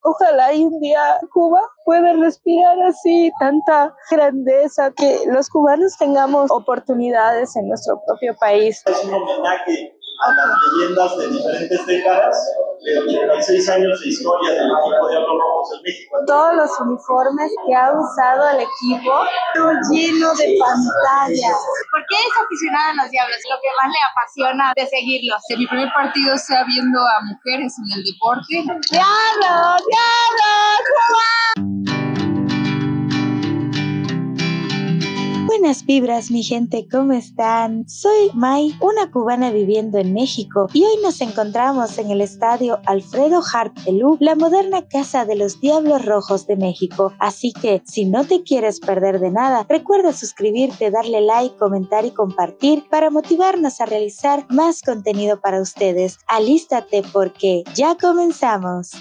Ojalá y un día Cuba pueda respirar así tanta grandeza, que los cubanos tengamos oportunidades en nuestro propio país. Es un homenaje a las leyendas de diferentes décadas, de 86 años de historia del equipo Diablos Rojos en México. Todos los uniformes que ha usado el equipo, lleno de pantallas. ¿Por qué es aficionado a los Diablos? Lo que más le apasiona de seguirlos. Que mi primer partido sea viendo a mujeres en el deporte. ¡Diablos! ¡Diablos! ¡Cuba! Buenas vibras, mi gente, ¿cómo están? Soy May, una cubana viviendo en México, y hoy nos encontramos en el estadio Alfredo Harp Elú, la moderna casa de los Diablos Rojos de México. Así que, si no te quieres perder de nada, recuerda suscribirte, darle like, comentar y compartir para motivarnos a realizar más contenido para ustedes. Alístate porque ya comenzamos.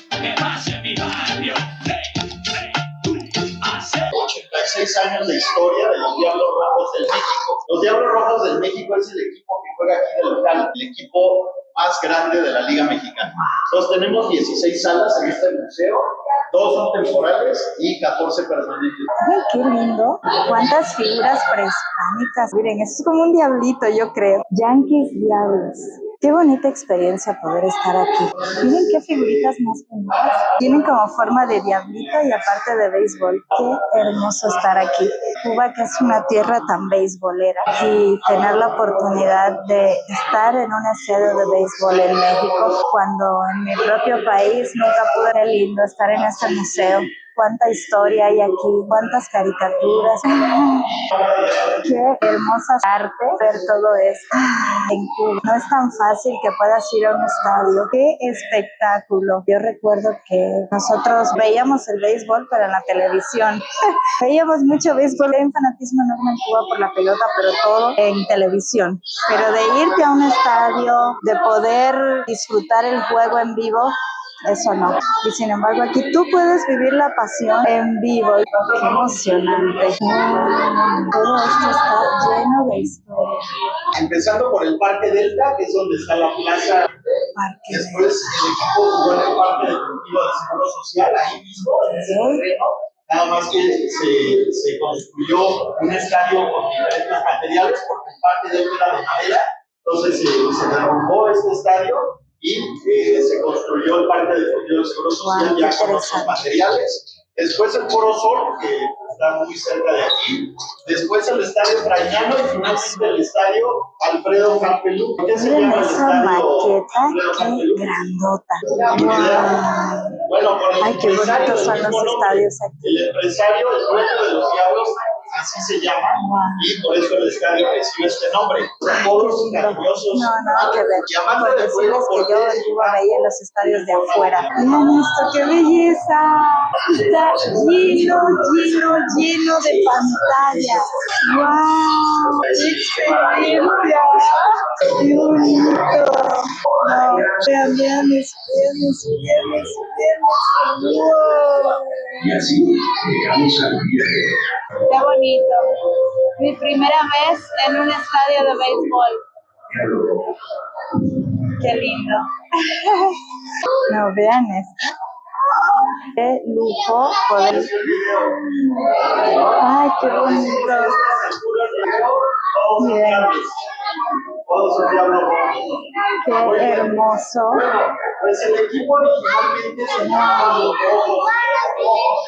86 años de historia de los Diablos Rojos del México. Los Diablos Rojos del México es el equipo que juega aquí de local, el equipo más grande de la Liga Mexicana. Entonces tenemos 16 salas en este museo, 2 son temporales y 14 permanentes. Ay, qué lindo. Cuántas figuras prehispánicas. Miren, eso es como un diablito, yo creo. Yankees Diablos. Qué bonita experiencia poder estar aquí. Miren qué figuritas más bonitas. Tienen como forma de diablito y aparte de béisbol. Qué hermoso estar aquí. Cuba, que es una tierra tan beisbolera, y tener la oportunidad de estar en un estadio de béisbol en México, cuando en mi propio país nunca pude. Qué lindo estar en este museo. Cuánta historia hay aquí, cuántas caricaturas. Qué hermosa arte ver todo esto en Cuba. No es tan fácil que puedas ir a un estadio. Qué espectáculo. Yo recuerdo que nosotros veíamos el béisbol, pero en la televisión. Veíamos mucho béisbol. Hay un fanatismo enorme en Cuba por la pelota, pero todo en televisión. Pero de irte a un estadio, de poder disfrutar el juego en vivo, eso no. Y sin embargo aquí tú puedes vivir la pasión en vivo. Qué emocionante. Todo esto está lleno de historia. Empezando por el Parque Delta, que es donde está la plaza. Después el equipo jugó en el Parque Deportivo de Seguro Social, ahí mismo, en ese terreno. Nada más que se construyó un estadio con diferentes materiales, porque el Parque Delta era de madera. Entonces se derrumbó este estadio y se construyó el Parque Deportivo de Seguro Social ya con otros materiales. Después el Foro Sol, que está muy cerca de aquí. Después el Estadio Fraiñano y finalmente el Estadio Alfredo Harp Elú. ¿Qué se llama el estadio Alfredo Harp Elú? Grandota. Wow. Bueno, por el ay, qué bonitos son los estadios aquí. El empresario, el dueño de los Diablos, así se llama, y por eso el estadio recibe este nombre. Todos cariñosos. No, nada que ver. Llamando de fuego porque yo en Cuba veía los estadios de afuera. Miren esto, qué belleza. Está lleno de pantallas. ¡Wow! ¡Qué experiencia! ¡Qué bonito! No, vean mis piernas. ¡Wow! Y así llegamos al viernes. Qué bonito. Mi primera vez en un estadio de béisbol. Qué lindo. No, vean esto. Qué lujo poder. Ay, qué bonito. Miren. Qué hermoso. Pues el equipo originalmente se llamaba los Rojos,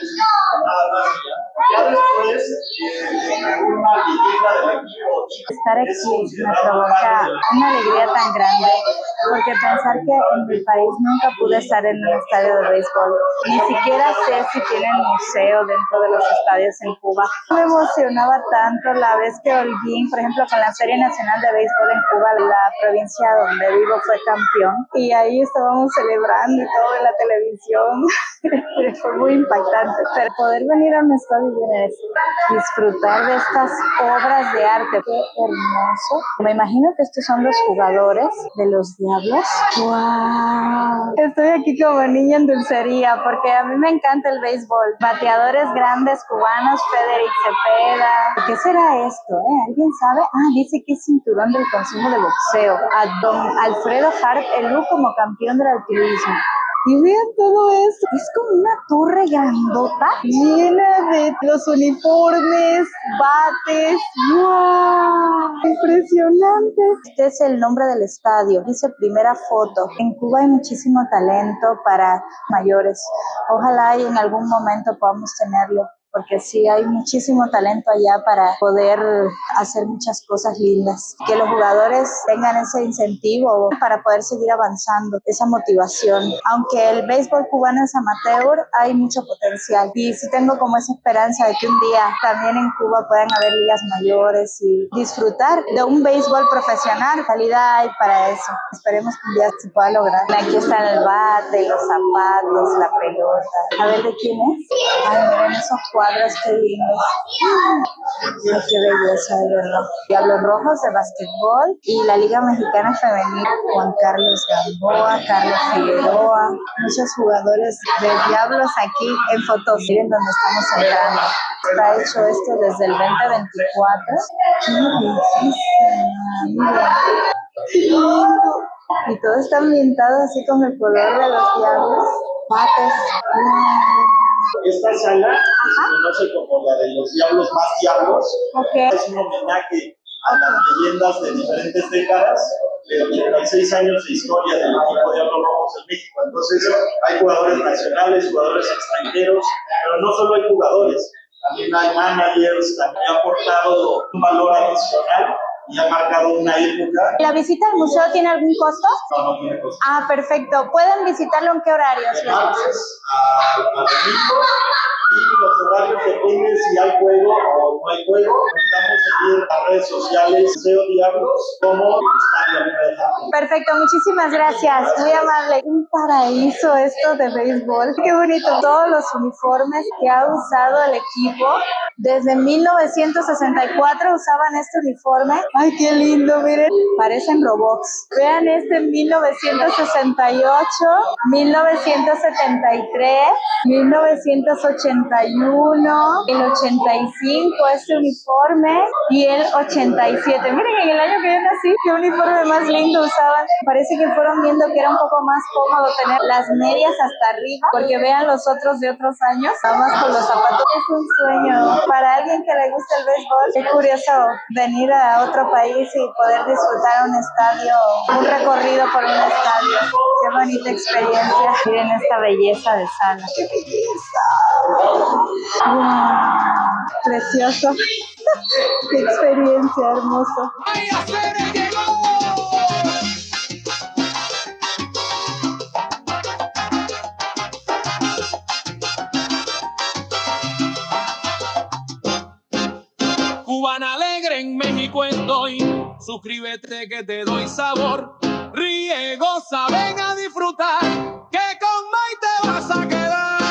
nada más. Ya después, una leyenda del equipo. Estar aquí me provoca una alegría tan grande, porque pensar que en mi país nunca pude estar en un estadio de béisbol, ni siquiera sé si tienen museo dentro de los estadios en Cuba. Me emocionaba tanto la vez que Holguín, por ejemplo, con la Serie Nacional de Béisbol en Cuba, la provincia donde vivo fue campeón, y ahí estábamos celebrando y todo en la televisión. Fue muy impactante, pero poder venir a un estadio y disfrutar de estas obras de arte, qué hermoso. Me imagino que estos son los jugadores de los Diablos. ¡Wow! Estoy aquí como niña en dulcería porque a mí me encanta el béisbol. Bateadores grandes cubanos, Federic Cepeda. ¿Qué será esto? ¿Alguien sabe? Dice que es cinturón del consumo de boxeo. A don Alfredo Harp Elú como campeón del alpinismo. Y vean todo esto. Es como una torre grandota llena de los uniformes, bates. ¡Wow! Impresionante. Este es el nombre del estadio. Dice primera foto. En Cuba hay muchísimo talento para mayores. Ojalá y en algún momento podamos tenerlo, porque sí hay muchísimo talento allá para poder hacer muchas cosas lindas. Que los jugadores tengan ese incentivo para poder seguir avanzando, esa motivación. Aunque el béisbol cubano es amateur, hay mucho potencial y sí tengo como esa esperanza de que un día también en Cuba puedan haber ligas mayores y disfrutar de un béisbol profesional. Calidad hay para eso. Esperemos que un día se pueda lograr. Aquí está el bate, los zapatos, la pelota. A ver, ¿de quién es? Ay, miren esos cuadros, qué lindos. Ay, qué belleza, de verdad. Diablos Rojos de básquetbol y la Liga Mexicana Femenil. Juan Carlos Gamboa, Carlos Figueroa, muchos jugadores de Diablos aquí en fotos. Miren dónde estamos entrando. Está hecho esto desde el 2024. ¡Qué belleza! Miren. ¡Qué lindo! Y todo está ambientado así con el color de los diablos. Pates. Esta sala se conoce como la de los diablos más diablos. Okay. Es un homenaje a las leyendas de diferentes décadas de 86 años de historia del equipo Diablos Rojos en México. Entonces hay jugadores nacionales, jugadores extranjeros, pero no solo hay jugadores, también hay managers, también ha aportado un valor adicional y ha marcado una época. ¿La visita al museo tiene algún costo? No, no tiene costo. Ah, perfecto. ¿Pueden visitarlo en qué horarios? De martes a domingo, y los horarios dependen si hay juego o no hay juego. Necesitamos seguir las redes sociales Museo Diablos como Estadio Alfredo. Perfecto, muchísimas gracias. Muy amable. Un paraíso esto de béisbol. Qué bonito. Todos los uniformes que ha usado el equipo. Desde 1964 usaban este uniforme. Ay, qué lindo, miren. Parecen robots. Vean este en 1968, 1973, 1981, el 85 este uniforme y el 87. Miren, en el año que yo nací, qué uniforme más lindo usaban. Parece que fueron viendo que era un poco más cómodo tener las medias hasta arriba, porque vean los otros de otros años, nada más con los zapatos. Es un sueño. Para alguien que le gusta el béisbol, qué curioso venir a otro país y poder disfrutar un estadio, un recorrido por un estadio. Qué bonita experiencia. Miren esta belleza de sala. ¡Qué belleza! ¡Wow! Precioso. ¡Qué experiencia, hermoso! Cubana alegre, en México estoy. Suscríbete que te doy sabor. Ríe, goza, ven a disfrutar, que con May te vas a quedar.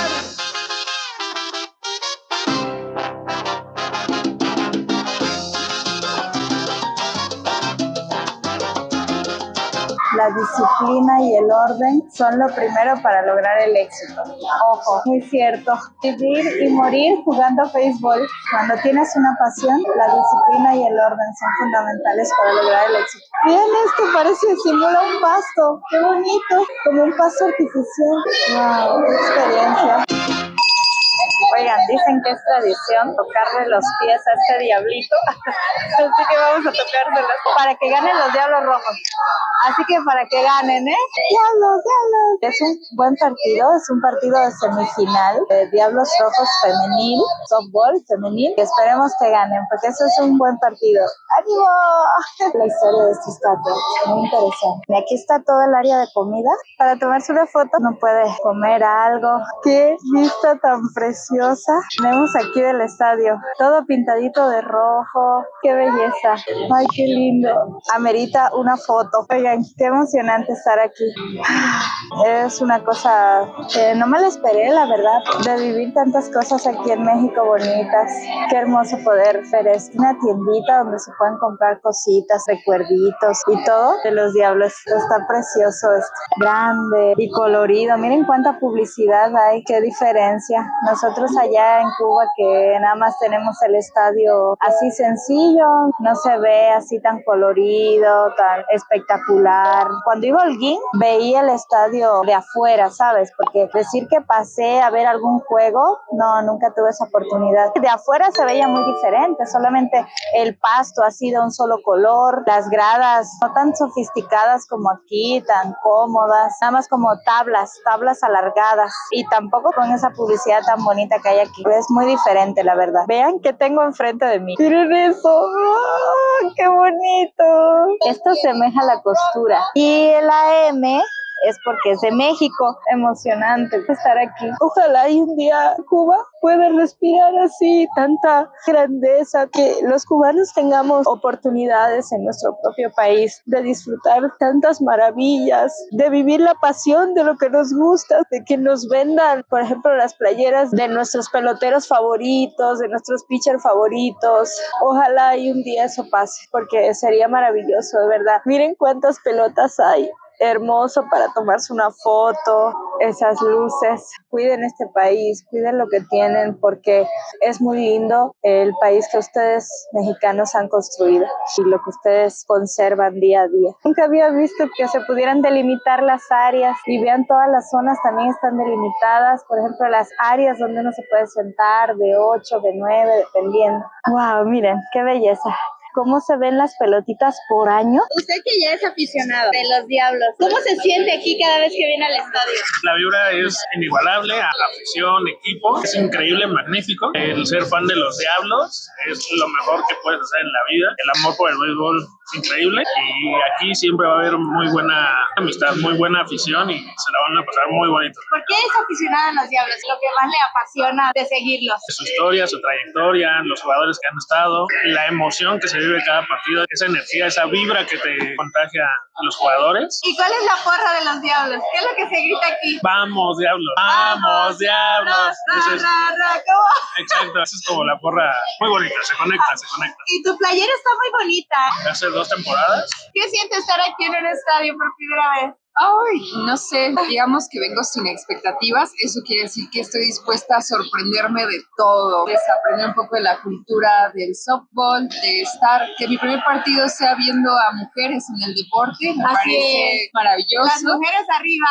La disciplina y el orden son lo primero para lograr el éxito. Ojo, muy cierto. Vivir y morir jugando béisbol. Cuando tienes una pasión, la disciplina y el orden son fundamentales para lograr el éxito. Miren esto, parece, simula un pasto. ¡Qué bonito! Como un pasto artificial. ¡Wow! ¡Qué experiencia! Oigan, dicen que es tradición tocarle los pies a este diablito, así que vamos a tocárselos para que ganen los Diablos Rojos. Así que para que ganen, ¿eh? ¡Diablos, diablos! Es un buen partido, es un partido de semifinal de Diablos Rojos femenil, softball femenil, que esperemos que ganen, porque eso es un buen partido. ¡Ánimo! La historia de esta estatua es muy interesante. Y aquí está todo el área de comida. Para tomarse una foto, no puede comer algo. ¡Qué vista tan preciosa! Tenemos aquí del estadio, todo pintadito de rojo. ¡Qué belleza! ¡Ay, qué lindo! Amerita una foto. Oigan, qué emocionante estar aquí. Es una cosa que no me la esperé, la verdad, de vivir tantas cosas aquí en México bonitas. Qué hermoso poder ver esto. Una tiendita donde se pueden comprar cositas, recuerditos y todo de los Diablos. Está precioso esto. Grande y colorido. Miren cuánta publicidad hay, qué diferencia. Nosotros allá en Cuba que nada más tenemos el estadio así sencillo, no se ve así tan colorido, tan espectacular. espectacular. Cuando iba a Holguín, veía el estadio de afuera, ¿sabes? Porque decir que pasé a ver algún juego, no, nunca tuve esa oportunidad. De afuera se veía muy diferente, solamente el pasto ha sido un solo color, las gradas no tan sofisticadas como aquí, tan cómodas, nada más como tablas alargadas, y tampoco con esa publicidad tan bonita que hay aquí. Es muy diferente, la verdad. Vean qué tengo enfrente de mí. Miren eso. ¡Oh, qué bonito! Esto semeja la costura. Y la M es porque es de México. Emocionante estar aquí. Ojalá y un día Cuba pueda respirar así tanta grandeza, que los cubanos tengamos oportunidades en nuestro propio país de disfrutar tantas maravillas, de vivir la pasión de lo que nos gusta, de que nos vendan, por ejemplo, las playeras de nuestros peloteros favoritos, de nuestros pitchers favoritos. Ojalá y un día eso pase, porque sería maravilloso, de verdad. Miren cuántas pelotas hay. Hermoso para tomarse una foto, esas luces. Cuiden este país, cuiden lo que tienen, porque es muy lindo el país que ustedes mexicanos han construido y lo que ustedes conservan día a día. Nunca había visto que se pudieran delimitar las áreas, y vean, todas las zonas también están delimitadas. Por ejemplo, las áreas donde uno se puede sentar, de 8, de 9, dependiendo. Wow, miren, qué belleza. ¿Cómo se ven las pelotitas por año? Usted que ya es aficionado de los Diablos, ¿cómo se siente aquí cada vez que viene al estadio? La vibra es inigualable, afición, equipo, es increíble, magnífico. El ser fan de los Diablos es lo mejor que puedes hacer en la vida. El amor por el béisbol, increíble. Y aquí siempre va a haber muy buena amistad, muy buena afición, y se la van a pasar muy bonito. ¿Por qué es aficionado a los Diablos? Lo que más le apasiona de seguirlos. Su historia, su trayectoria, los jugadores que han estado, la emoción que se vive cada partido, esa energía, esa vibra que te contagia a los jugadores. ¿Y cuál es la porra de los Diablos? ¿Qué es lo que se grita aquí? ¡Vamos, Diablos! ¡Vamos, Diablos! ¿Cómo? Exacto, esa es como la porra muy bonita, se conecta. Y tu playera está muy bonita. Hace 2 temporadas. ¿Qué siente estar aquí en un estadio por primera vez? Ay, no sé, digamos que vengo sin expectativas. Eso quiere decir que estoy dispuesta a sorprenderme de todo, desaprender un poco de la cultura del softball, de estar, que mi primer partido sea viendo a mujeres en el deporte, me parece maravilloso. Las mujeres arriba.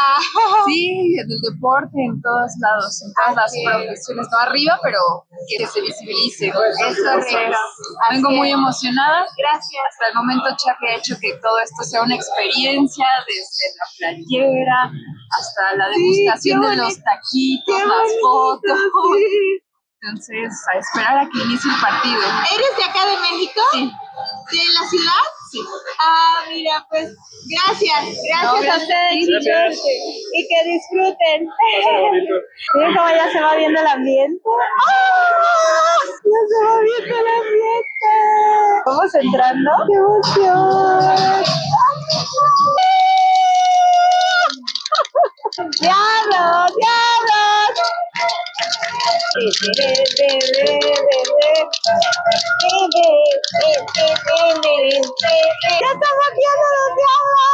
Sí, en el deporte, en todos lados, en todas las profesiones, no arriba, pero que se visibilice. Entonces, vengo muy emocionada. Gracias. Hasta el momento Charlie ha hecho que todo esto sea una experiencia, desde la playera hasta la degustación de los taquitos, las fotos. Sí. Entonces, a esperar a que inicie el partido. ¿Eres de acá de México? Sí. ¿De la ciudad? Sí. Ah, mira, pues gracias No, a ustedes, gracias. chicos, y que disfruten. Miren cómo ya se va viendo el ambiente. ¡Ah! Ya se va viendo el ambiente. Vamos entrando. ¡Qué emoción! ¡Diablos! ¡Diablos! ¡Ya estamos viendo los Diablos!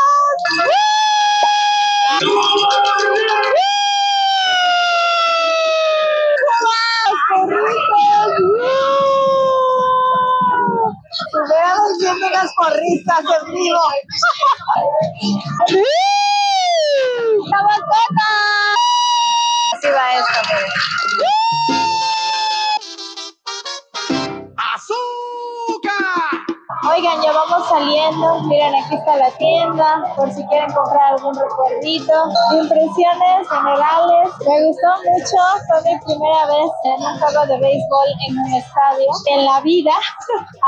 Estuviéramos viendo unas porristas en vivo. ¡La botota! Así va esto, miren. Oigan, ya vamos saliendo. Miren, aquí está la tienda, por si quieren comprar algún recuerdito. Impresiones generales. Me gustó mucho. Fue mi primera vez en un juego de béisbol en un estadio en la vida.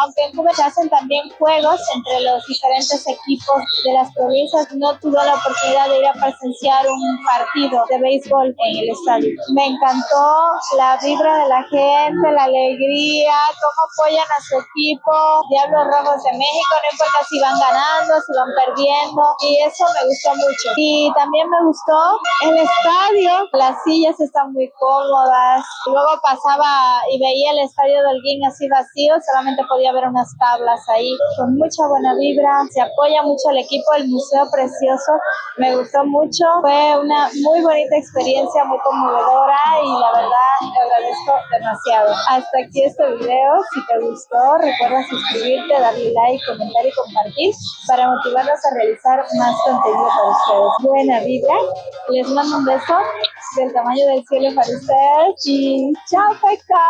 Aunque en Cuba se hacen también juegos entre los diferentes equipos de las provincias, no tuve la oportunidad de ir a presenciar un partido de béisbol en el estadio. Me encantó la vibra de la gente, la alegría, cómo apoyan a su equipo. Diablos Rojos de México, no importa si van ganando, si van perdiendo, y eso me gustó mucho. Y también me gustó el estadio, las sillas están muy cómodas. Luego pasaba y veía el estadio de Holguín así vacío, solamente podía ver unas tablas ahí, con mucha buena vibra, se apoya mucho al equipo, el museo precioso, me gustó mucho, fue una muy bonita experiencia, muy conmovedora, y la verdad le agradezco demasiado. demasiado. Hasta aquí este video. Si te gustó, recuerda suscribirte, darle like, comentar y compartir para motivarnos a realizar más contenido para ustedes. Buena vibra. Les mando un beso del tamaño del cielo para ustedes y ¡chao, Peca!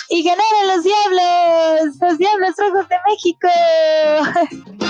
¡Y ganaron los Diablos! ¡Los Diablos Rojos de México!